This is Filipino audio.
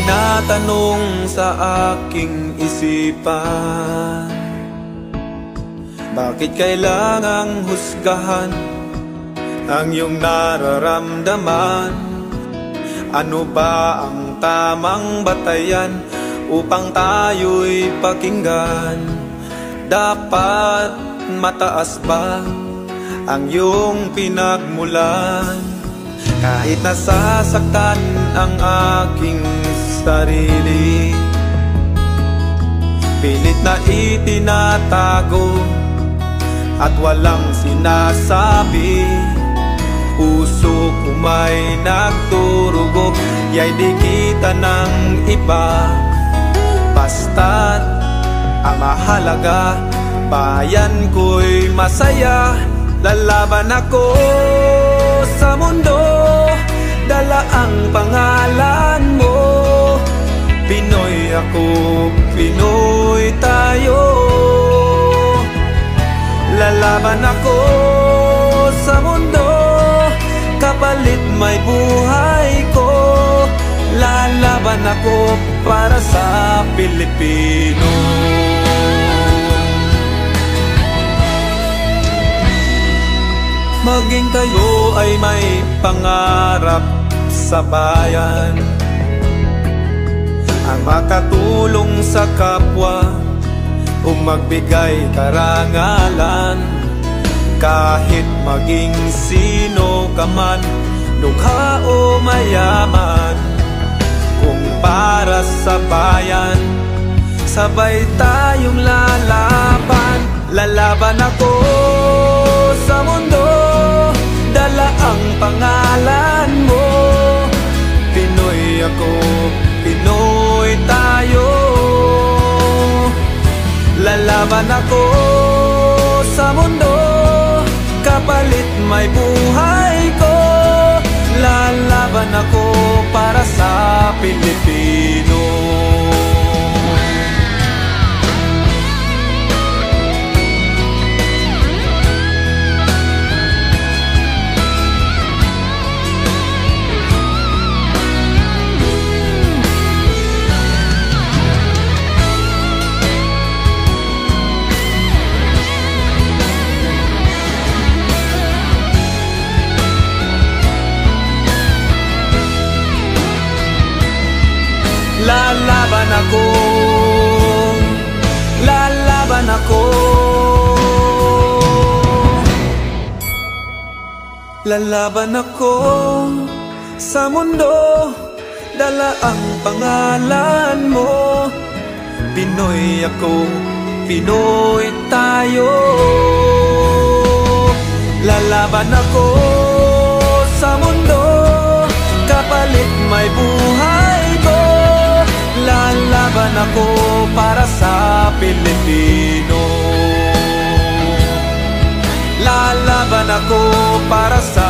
tinatanong sa aking isipan, bakit kailangang husgahan ang iyong nararamdaman? Ano ba ang tamang batayan upang tayo'y pakinggan? Dapat mataas ba ang iyong pinagmulan? Kahit nasasaktan ang aking sarili, pilit na itinatago at walang sinasabi. Puso ko may nagturugo, ya'y di kita ng iba. Basta't ang mahalaga, bayan ko'y masaya. Lalaban ako sa mundo, dala ang pangalan mo. Pinoy ako, Pinoy tayo. Lalaban ako sa mundo, kapalit may buhay ko. Lalaban ako para sa Pilipino. Maging kayo ay may pangarap sa bayan, ang makatulong sa kapwa o magbigay karangalan. Kahit maging sino ka man, lukha o mayaman, kung para sa bayan, sabay tayong lalaban. Lalaban ako sa mundo, dala ang pangalan mo. Pinoy ako, Pinoy tayo. Lalaban ako sa mundo, kapalit may buhay ko. Lalaban ako para sa Pilipino. Lalaban ako, lalaban ako. Lalaban ako sa mundo, dala ang pangalan mo. Pinoy ako, Pinoy tayo. Lalaban ako sa mundo, kapalit may buhay ko. Lalaban ako para sa Pilipino. Lalaban ako para sa